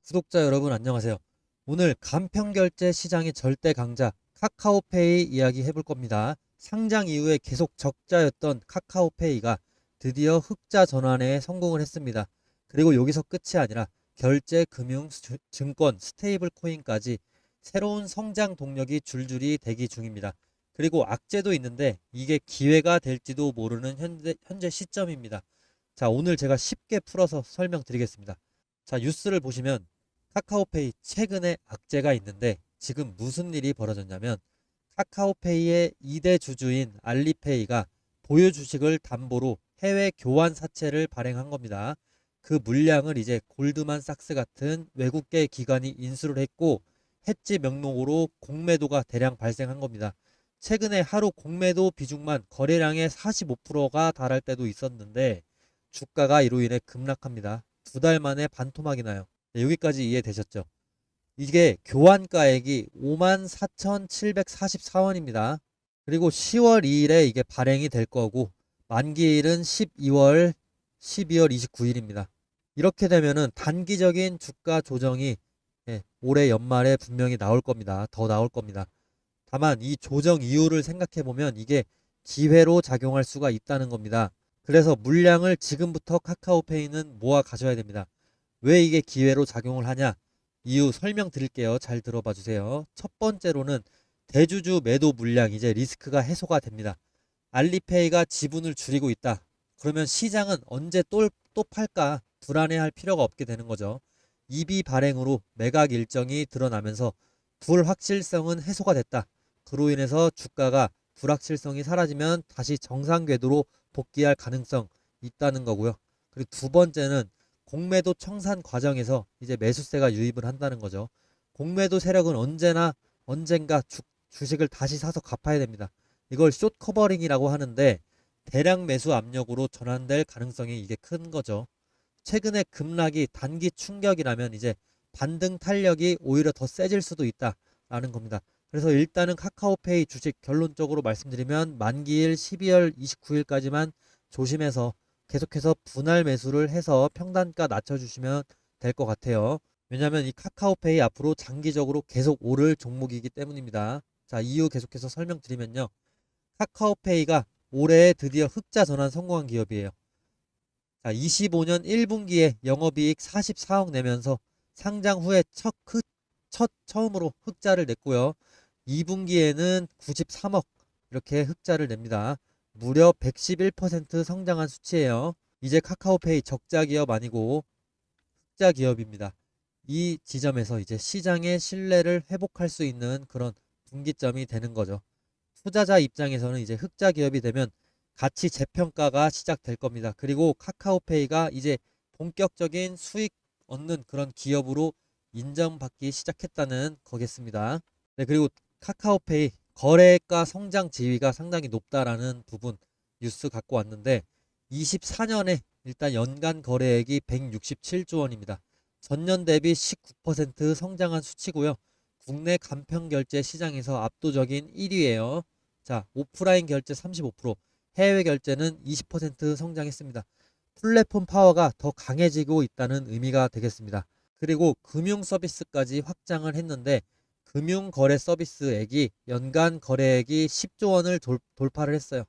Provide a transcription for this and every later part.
구독자 여러분 안녕하세요. 오늘 간편결제 시장의 절대 강자 카카오페이 이야기 해볼 겁니다. 상장 이후에 계속 적자였던 카카오페이가 드디어 흑자 전환에 성공을 했습니다. 그리고 여기서 끝이 아니라 결제, 금융, 증권, 스테이블 코인까지 새로운 성장 동력이 줄줄이 대기 중입니다. 그리고 악재도 있는데 이게 기회가 될지도 모르는 현재 시점입니다. 자, 오늘 제가 쉽게 풀어서 설명드리겠습니다. 자, 뉴스를 보시면 카카오페이 최근에 악재가 있는데 지금 무슨 일이 벌어졌냐면 카카오페이의 2대 주주인 알리페이가 보유 주식을 담보로 해외 교환 사채를 발행한 겁니다. 그 물량을 이제 골드만삭스 같은 외국계 기관이 인수를 했고 해지 명목으로 공매도가 대량 발생한 겁니다. 최근에 하루 공매도 비중만 거래량의 45%가 달할 때도 있었는데 주가가 이로 인해 급락합니다. 2달 만에 반토막이 나요. 네, 여기까지 이해되셨죠? 이게 교환가액이 54,744원입니다. 그리고 10월 2일에 이게 발행이 될 거고 만기일은 12월 29일입니다. 이렇게 되면은 단기적인 주가 조정이 올해 연말에 분명히 나올 겁니다. 더 나올 겁니다. 다만 이 조정 이유를 생각해 보면 이게 기회로 작용할 수가 있다는 겁니다. 그래서 물량을 지금부터 카카오페이는 모아 가져야 됩니다. 왜 이게 기회로 작용을 하냐? 이유 설명드릴게요. 잘 들어봐 주세요. 첫 번째로는 대주주 매도 물량 이제 리스크가 해소가 됩니다. 알리페이가 지분을 줄이고 있다. 그러면 시장은 언제 또 팔까 불안해할 필요가 없게 되는 거죠. EB 발행으로 매각 일정이 드러나면서 불확실성은 해소가 됐다. 그로 인해서 주가가 불확실성이 사라지면 다시 정상 궤도로 복귀할 가능성 있다는 거고요. 그리고 두 번째는 공매도 청산 과정에서 이제 매수세가 유입을 한다는 거죠. 공매도 세력은 언젠가 주식을 다시 사서 갚아야 됩니다. 이걸 숏 커버링이라고 하는데 대량 매수 압력으로 전환될 가능성이 이게 큰 거죠. 최근에 급락이 단기 충격이라면 이제 반등 탄력이 오히려 더 세질 수도 있다라는 겁니다. 그래서 일단은 카카오페이 주식 결론적으로 말씀드리면 만기일 12월 29일까지만 조심해서 계속해서 분할 매수를 해서 평단가 낮춰주시면 될 것 같아요. 왜냐하면 이 카카오페이 앞으로 장기적으로 계속 오를 종목이기 때문입니다. 자, 이유 계속해서 설명드리면요. 카카오페이가 올해 드디어 흑자 전환 성공한 기업이에요. 자, 25년 1분기에 영업이익 44억 내면서 상장 후에 처음으로 흑자를 냈고요. 2분기에는 93억 이렇게 흑자를 냅니다. 무려 111% 성장한 수치예요. 이제 카카오페이 적자 기업 아니고 흑자 기업입니다. 이 지점에서 이제 시장의 신뢰를 회복할 수 있는 그런 분기점이 되는 거죠. 투자자 입장에서는 이제 흑자 기업이 되면 가치 재평가가 시작될 겁니다. 그리고 카카오페이가 이제 본격적인 수익 얻는 그런 기업으로 인정받기 시작했다는 거겠습니다. 네, 그리고 카카오페이 거래가 성장 지위가 상당히 높다라는 부분 뉴스 갖고 왔는데 24년에 일단 연간 거래액이 167조 원입니다. 전년 대비 19% 성장한 수치고요. 국내 간편 결제 시장에서 압도적인 1위예요. 자, 오프라인 결제 35%, 해외 결제는 20% 성장했습니다. 플랫폼 파워가 더 강해지고 있다는 의미가 되겠습니다. 그리고 금융 서비스까지 확장을 했는데 금융 거래 서비스액이 연간 거래액이 10조 원을 돌파를 했어요.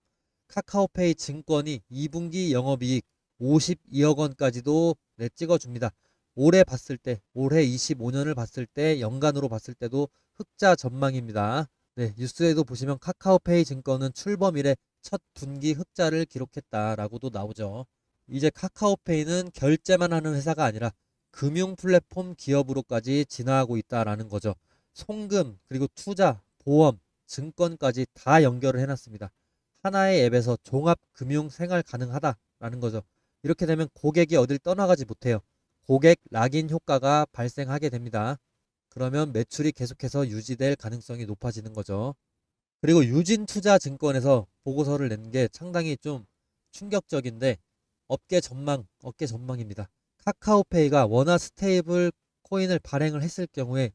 카카오페이 증권이 2분기 영업이익 52억 원까지도 찍어줍니다. 올해 25년을 봤을 때 연간으로 봤을 때도 흑자 전망입니다. 네, 뉴스에도 보시면 카카오페이 증권은 출범 이래 첫 분기 흑자를 기록했다라고도 나오죠. 이제 카카오페이는 결제만 하는 회사가 아니라 금융 플랫폼 기업으로까지 진화하고 있다라는 거죠. 송금, 그리고 투자, 보험, 증권까지 다 연결을 해놨습니다. 하나의 앱에서 종합 금융 생활 가능하다라는 거죠. 이렇게 되면 고객이 어딜 떠나가지 못해요. 고객 락인 효과가 발생하게 됩니다. 그러면 매출이 계속해서 유지될 가능성이 높아지는 거죠. 그리고 유진투자증권에서 보고서를 낸 게 상당히 좀 충격적인데 업계 전망입니다. 카카오페이가 원화 스테이블 코인을 발행을 했을 경우에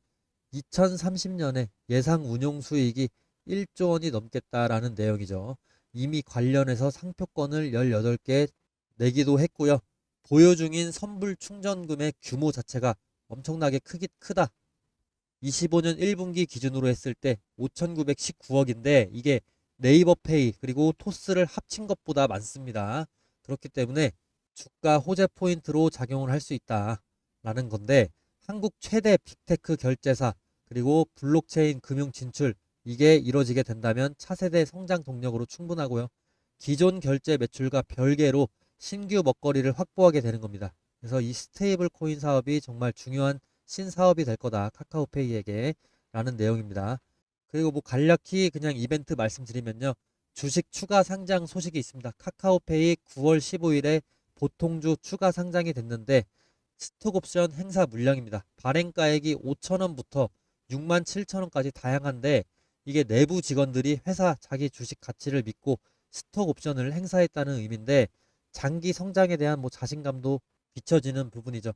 2030년에 예상 운용 수익이 1조 원이 넘겠다라는 내용이죠. 이미 관련해서 상표권을 18개 내기도 했고요. 보유 중인 선불 충전금의 규모 자체가 엄청나게 크다. 25년 1분기 기준으로 했을 때 5,919억인데 이게 네이버페이 그리고 토스를 합친 것보다 많습니다. 그렇기 때문에 주가 호재 포인트로 작용을 할 수 있다라는 건데 한국 최대 빅테크 결제사 그리고 블록체인 금융 진출 이게 이루어지게 된다면 차세대 성장 동력으로 충분하고요. 기존 결제 매출과 별개로 신규 먹거리를 확보하게 되는 겁니다. 그래서 이 스테이블 코인 사업이 정말 중요한 신사업이 될 거다. 카카오페이에게 라는 내용입니다. 그리고 뭐 간략히 그냥 이벤트 말씀드리면요. 주식 추가 상장 소식이 있습니다. 카카오페이 9월 15일에 보통주 추가 상장이 됐는데 스톡옵션 행사 물량입니다. 발행가액이 5,000원부터 67,000원까지 다양한데 이게 내부 직원들이 회사 자기 주식 가치를 믿고 스톡옵션을 행사했다는 의미인데 장기 성장에 대한 뭐 자신감도 비춰지는 부분이죠.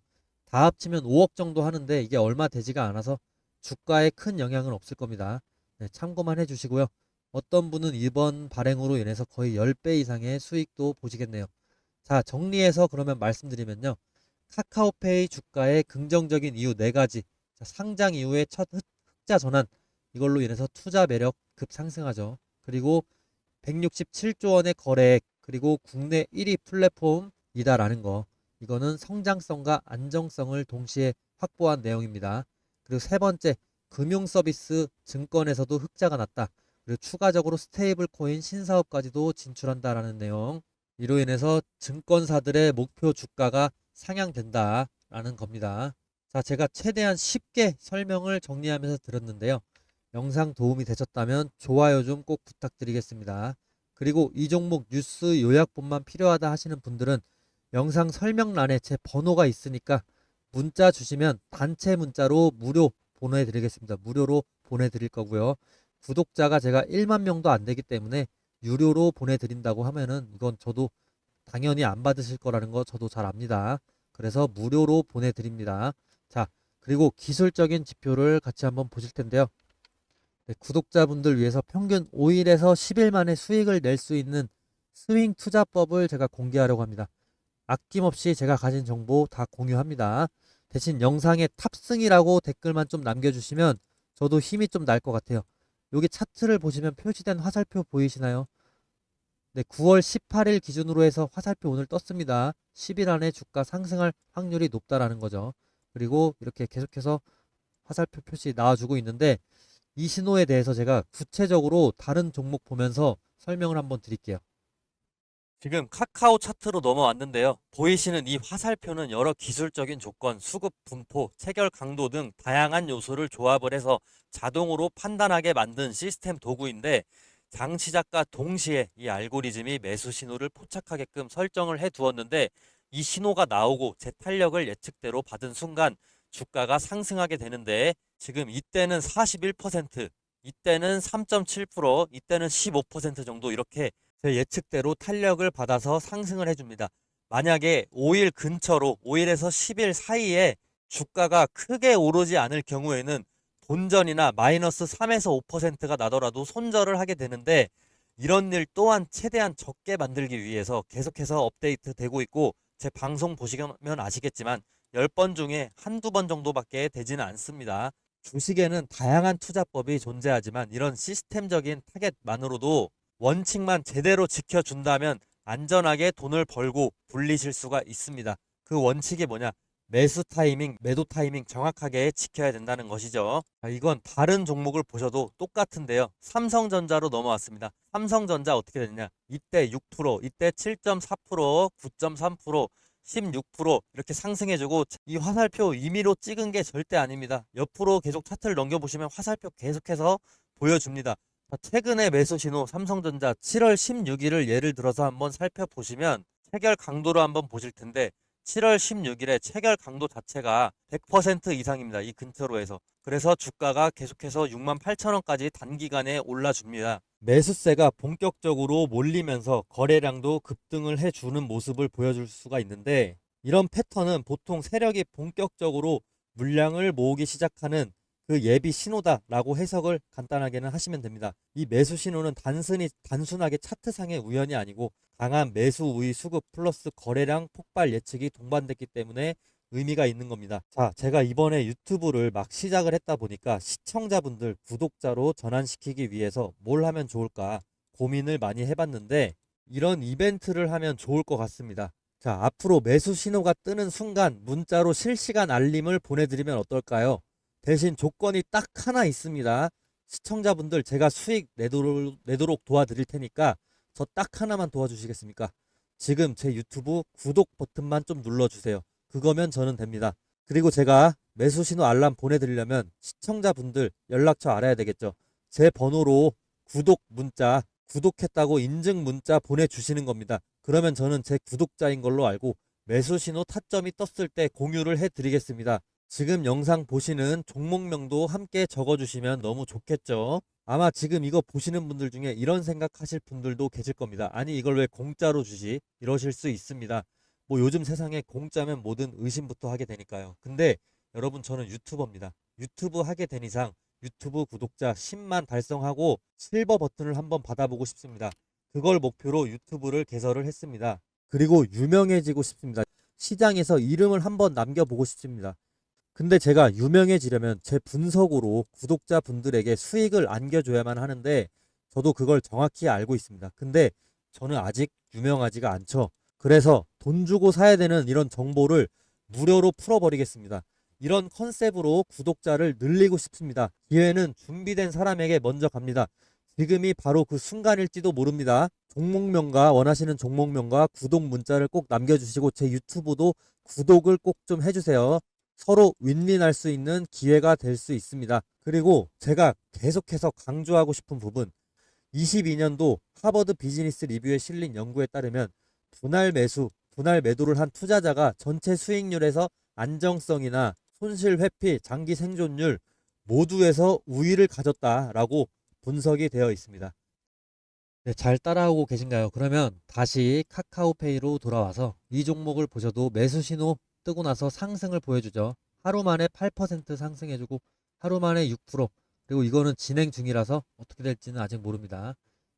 다 합치면 5억 정도 하는데 이게 얼마 되지가 않아서 주가에 큰 영향은 없을 겁니다. 네, 참고만 해주시고요. 어떤 분은 이번 발행으로 인해서 거의 10배 이상의 수익도 보시겠네요. 자, 정리해서 그러면 말씀드리면요. 카카오페이 주가의 긍정적인 이유 4가지. 자, 상장 이후의 첫 흑자 전환. 이걸로 인해서 투자 매력 급상승하죠. 그리고 167조 원의 거래액, 그리고 국내 1위 플랫폼이다라는 거. 이거는 성장성과 안정성을 동시에 확보한 내용입니다. 그리고 세 번째, 금융 서비스 증권에서도 흑자가 났다. 그리고 추가적으로 스테이블 코인 신사업까지도 진출한다라는 내용. 이로 인해서 증권사들의 목표 주가가 상향된다라는 겁니다. 자, 제가 최대한 쉽게 설명을 정리하면서 들었는데요. 영상 도움이 되셨다면 좋아요 좀 꼭 부탁드리겠습니다. 그리고 이 종목 뉴스 요약본만 필요하다 하시는 분들은 영상 설명란에 제 번호가 있으니까 문자 주시면 단체 문자로 무료 보내드리겠습니다. 무료로 보내드릴 거고요. 구독자가 제가 1만 명도 안 되기 때문에 유료로 보내드린다고 하면은 이건 저도 당연히 안 받으실 거라는 거 저도 잘 압니다. 그래서 무료로 보내드립니다. 자, 그리고 기술적인 지표를 같이 한번 보실 텐데요. 네, 구독자분들 위해서 평균 5일에서 10일 만에 수익을 낼 수 있는 스윙 투자법을 제가 공개하려고 합니다. 아낌없이 제가 가진 정보 다 공유합니다. 대신 영상에 탑승이라고 댓글만 좀 남겨주시면 저도 힘이 좀 날 것 같아요. 여기 차트를 보시면 표시된 화살표 보이시나요? 네, 9월 18일 기준으로 해서 화살표 오늘 떴습니다. 10일 안에 주가 상승할 확률이 높다라는 거죠. 그리고 이렇게 계속해서 화살표 표시 나와주고 있는데 이 신호에 대해서 제가 구체적으로 다른 종목 보면서 설명을 한번 드릴게요. 지금 카카오 차트로 넘어왔는데요. 보이시는 이 화살표는 여러 기술적인 조건, 수급 분포, 체결 강도 등 다양한 요소를 조합을 해서 자동으로 판단하게 만든 시스템 도구인데 장 시작과 동시에 이 알고리즘이 매수 신호를 포착하게끔 설정을 해 두었는데 이 신호가 나오고 제 탄력을 예측대로 받은 순간 주가가 상승하게 되는데 지금 이때는 41%, 이때는 3.7%, 이때는 15% 정도 이렇게 제 예측대로 탄력을 받아서 상승을 해줍니다. 만약에 5일 근처로 5일에서 10일 사이에 주가가 크게 오르지 않을 경우에는 본전이나 마이너스 3에서 5%가 나더라도 손절을 하게 되는데 이런 일 또한 최대한 적게 만들기 위해서 계속해서 업데이트 되고 있고 제 방송 보시면 아시겠지만 10번 중에 한두 번 정도밖에 되지는 않습니다. 주식에는 다양한 투자법이 존재하지만 이런 시스템적인 타겟만으로도 원칙만 제대로 지켜준다면 안전하게 돈을 벌고 불리실 수가 있습니다. 그 원칙이 뭐냐? 매수 타이밍, 매도 타이밍 정확하게 지켜야 된다는 것이죠. 자, 이건 다른 종목을 보셔도 똑같은데요. 삼성전자로 넘어왔습니다. 삼성전자 어떻게 됐냐? 이때 6%, 이때 7.4%, 9.3%, 16% 이렇게 상승해주고 이 화살표 임의로 찍은 게 절대 아닙니다. 옆으로 계속 차트를 넘겨보시면 화살표 계속해서 보여줍니다. 최근의 매수 신호 삼성전자 7월 16일을 예를 들어서 한번 살펴보시면 체결 강도로 한번 보실 텐데 7월 16일에 체결 강도 자체가 100% 이상입니다. 이 근처로 해서. 그래서 주가가 계속해서 68,000원까지 단기간에 올라줍니다. 매수세가 본격적으로 몰리면서 거래량도 급등을 해주는 모습을 보여줄 수가 있는데 이런 패턴은 보통 세력이 본격적으로 물량을 모으기 시작하는 그 예비 신호다라고 해석을 간단하게는 하시면 됩니다. 이 매수 신호는 단순하게 차트상의 우연이 아니고 강한 매수 우위 수급 플러스 거래량 폭발 예측이 동반됐기 때문에 의미가 있는 겁니다. 자, 제가 이번에 유튜브를 막 시작을 했다 보니까 시청자분들 구독자로 전환시키기 위해서 뭘 하면 좋을까 고민을 많이 해봤는데 이런 이벤트를 하면 좋을 것 같습니다. 자, 앞으로 매수 신호가 뜨는 순간 문자로 실시간 알림을 보내드리면 어떨까요? 대신 조건이 딱 하나 있습니다. 시청자분들 제가 수익 내도록 도와드릴 테니까 저 딱 하나만 도와주시겠습니까? 지금 제 유튜브 구독 버튼만 좀 눌러주세요. 그거면 저는 됩니다. 그리고 제가 매수 신호 알람 보내드리려면 시청자분들 연락처 알아야 되겠죠. 제 번호로 구독 문자, 구독했다고 인증 문자 보내주시는 겁니다. 그러면 저는 제 구독자인 걸로 알고 매수 신호 타점이 떴을 때 공유를 해드리겠습니다. 지금 영상 보시는 종목명도 함께 적어주시면 너무 좋겠죠. 아마 지금 이거 보시는 분들 중에 이런 생각하실 분들도 계실 겁니다. 아니 이걸 왜 공짜로 주지? 이러실 수 있습니다. 뭐 요즘 세상에 공짜면 뭐든 의심부터 하게 되니까요. 근데 여러분 저는 유튜버입니다. 유튜브 하게 된 이상 유튜브 구독자 10만 달성하고 실버 버튼을 한번 받아보고 싶습니다. 그걸 목표로 유튜브를 개설을 했습니다. 그리고 유명해지고 싶습니다. 시장에서 이름을 한번 남겨보고 싶습니다. 근데 제가 유명해지려면 제 분석으로 구독자분들에게 수익을 안겨줘야만 하는데 저도 그걸 정확히 알고 있습니다. 근데 저는 아직 유명하지가 않죠. 그래서 돈 주고 사야 되는 이런 정보를 무료로 풀어버리겠습니다. 이런 컨셉으로 구독자를 늘리고 싶습니다. 기회는 준비된 사람에게 먼저 갑니다. 지금이 바로 그 순간일지도 모릅니다. 종목명과 원하시는 종목명과 구독 문자를 꼭 남겨주시고 제 유튜브도 구독을 꼭 좀 해주세요. 서로 윈윈할 수 있는 기회가 될 수 있습니다. 그리고 제가 계속해서 강조하고 싶은 부분 22년도 하버드 비즈니스 리뷰에 실린 연구에 따르면 분할 매수, 분할 매도를 한 투자자가 전체 수익률에서 안정성이나 손실 회피, 장기 생존율 모두에서 우위를 가졌다라고 분석이 되어 있습니다. 네, 잘 따라오고 계신가요? 그러면 다시 카카오페이로 돌아와서 이 종목을 보셔도 매수 신호 뜨고 나서 상승을 보여주죠. 하루 만에 8% 상승해주고 하루 만에 6%, 그리고 이거는 진행 중이라서 어떻게 될지는 아직 모릅니다.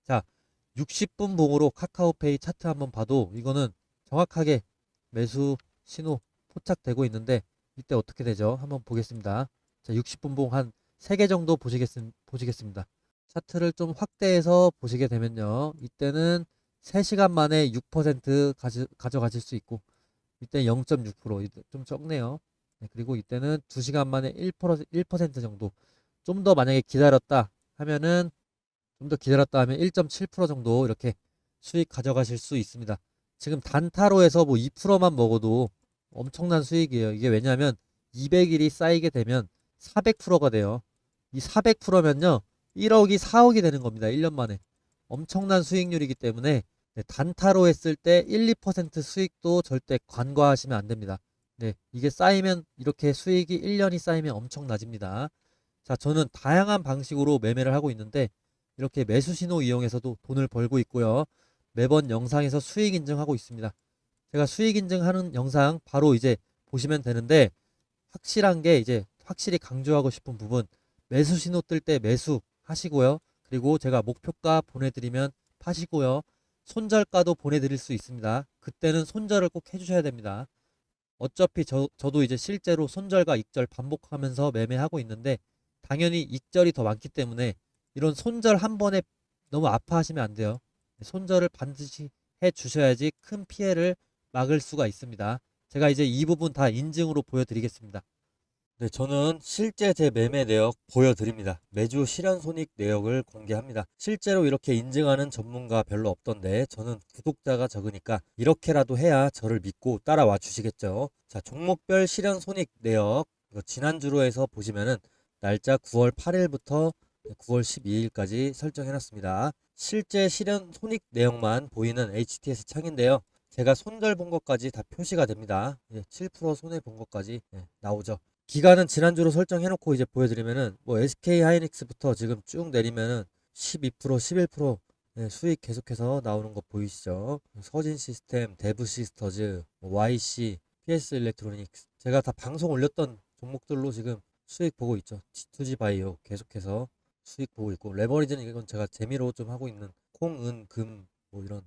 자, 60분 봉으로 카카오페이 차트 한번 봐도 이거는 정확하게 매수 신호 포착되고 있는데 이때 어떻게 되죠? 한번 보겠습니다. 자, 60분 봉 한 3개 정도 보시겠습니다. 차트를 좀 확대해서 보시게 되면요. 이때는 3시간 만에 6% 가져가실 수 있고 이때 0.6%좀 적네요. 네, 그리고 이때는 2시간 만에 1% 정도 좀 더 만약에 기다렸다 하면은 좀 더 기다렸다 하면 1.7% 정도 이렇게 수익 가져가실 수 있습니다. 지금 단타로에서 뭐 2%만 먹어도 엄청난 수익이에요. 이게 왜냐하면 200일이 쌓이게 되면 400%가 돼요. 이 400%면요 1억이 4억이 되는 겁니다. 1년 만에. 엄청난 수익률이기 때문에 네, 단타로 했을 때 1, 2% 수익도 절대 간과하시면 안 됩니다. 네, 이게 쌓이면 이렇게 수익이 1년이 쌓이면 엄청나집니다. 자, 저는 다양한 방식으로 매매를 하고 있는데 이렇게 매수 신호 이용해서도 돈을 벌고 있고요. 매번 영상에서 수익 인증하고 있습니다. 제가 수익 인증하는 영상 바로 이제 보시면 되는데 확실한 게 이제 확실히 강조하고 싶은 부분 매수 신호 뜰 때 매수 하시고요. 그리고 제가 목표가 보내드리면 파시고요. 손절가도 보내드릴 수 있습니다. 그때는 손절을 꼭 해주셔야 됩니다. 어차피 저도 이제 실제로 손절과 익절 반복하면서 매매하고 있는데 당연히 익절이 더 많기 때문에 이런 손절 한 번에 너무 아파하시면 안 돼요. 손절을 반드시 해 주셔야지 큰 피해를 막을 수가 있습니다. 제가 이제 이 부분 다 인증으로 보여드리겠습니다. 네, 저는 실제 제 매매 내역 보여드립니다. 매주 실현 손익 내역을 공개합니다. 실제로 이렇게 인증하는 전문가 별로 없던데 저는 구독자가 적으니까 이렇게라도 해야 저를 믿고 따라와 주시겠죠. 자, 종목별 실현 손익 내역 이거 지난주로 해서 보시면은 날짜 9월 8일부터 9월 12일까지 설정해 놨습니다. 실제 실현 손익 내역만 보이는 HTS 창인데요. 제가 손절 본 것까지 다 표시가 됩니다. 7% 손해 본 것까지 나오죠. 기간은 지난주로 설정해놓고 이제 보여드리면은 뭐 SK 하이닉스부터 지금 쭉 내리면은 12%, 11% 수익 계속해서 나오는 거 보이시죠? 서진 시스템, 데브 시스터즈, YC, PS 일렉트로닉스 제가 다 방송 올렸던 종목들로 지금 수익 보고 있죠. G2G 바이오 계속해서 수익 보고 있고 레버리지는 이건 제가 재미로 좀 하고 있는 콩, 은, 금 뭐 이런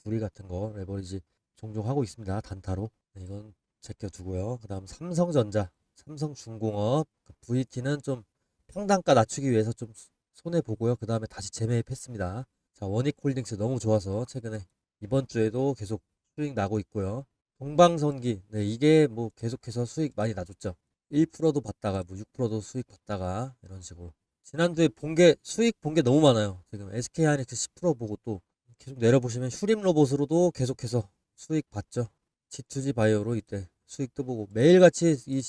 구리 같은 거 레버리지 종종 하고 있습니다. 단타로. 이건 제껴두고요. 그 다음 삼성전자, 삼성중공업, VT는 좀 평단가 낮추기 위해서 좀 손해보고요. 그 다음에 다시 재매입했습니다. 자, 원익홀딩스 너무 좋아서 최근에 이번 주에도 계속 수익 나고 있고요. 동방선기, 네, 이게 뭐 계속해서 수익 많이 나줬죠. 1%도 받다가 뭐 6%도 수익 받다가 이런 식으로. 지난주에 수익 본 게 너무 많아요. 지금 SK하이닉스 10% 보고 또 계속 내려보시면 휴림로봇으로도 계속해서 수익 봤죠. G2G 바이오로 이때 수익도 보고 매일같이 이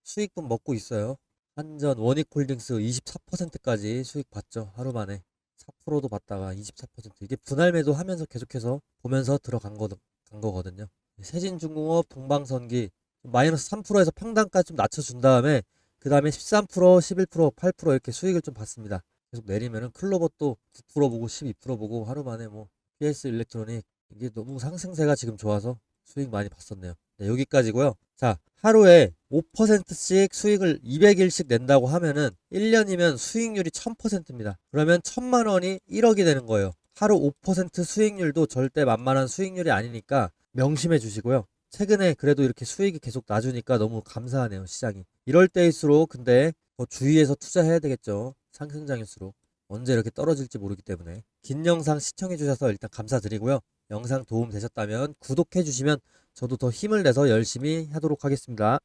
수익분 먹고 있어요. 한전 원익홀딩스 24%까지 수익 봤죠. 하루 만에 4%도 받다가 24%. 이게 분할 매도 하면서 계속해서 보면서 간 거거든요. 세진중공업, 동방선기 마이너스 3%에서 평단가 좀 낮춰준 다음에 그 다음에 13%, 11%, 8% 이렇게 수익을 좀 봤습니다. 계속 내리면은 클로버도 9% 보고 12% 보고 하루 만에 뭐 PS 일렉트로닉 이게 너무 상승세가 지금 좋아서 수익 많이 봤었네요. 네, 여기까지고요. 자, 하루에 5%씩 수익을 200일씩 낸다고 하면은 1년이면 수익률이 1000%입니다. 그러면 1000만 원이 1억이 되는 거예요. 하루 5% 수익률도 절대 만만한 수익률이 아니니까 명심해 주시고요. 최근에 그래도 이렇게 수익이 계속 나주니까 너무 감사하네요, 시장이. 이럴 때일수록 근데 더 주의해서 투자해야 되겠죠. 상승장일수록. 언제 이렇게 떨어질지 모르기 때문에. 긴 영상 시청해 주셔서 일단 감사드리고요. 영상 도움 되셨다면 구독해 주시면 저도 더 힘을 내서 열심히 하도록 하겠습니다.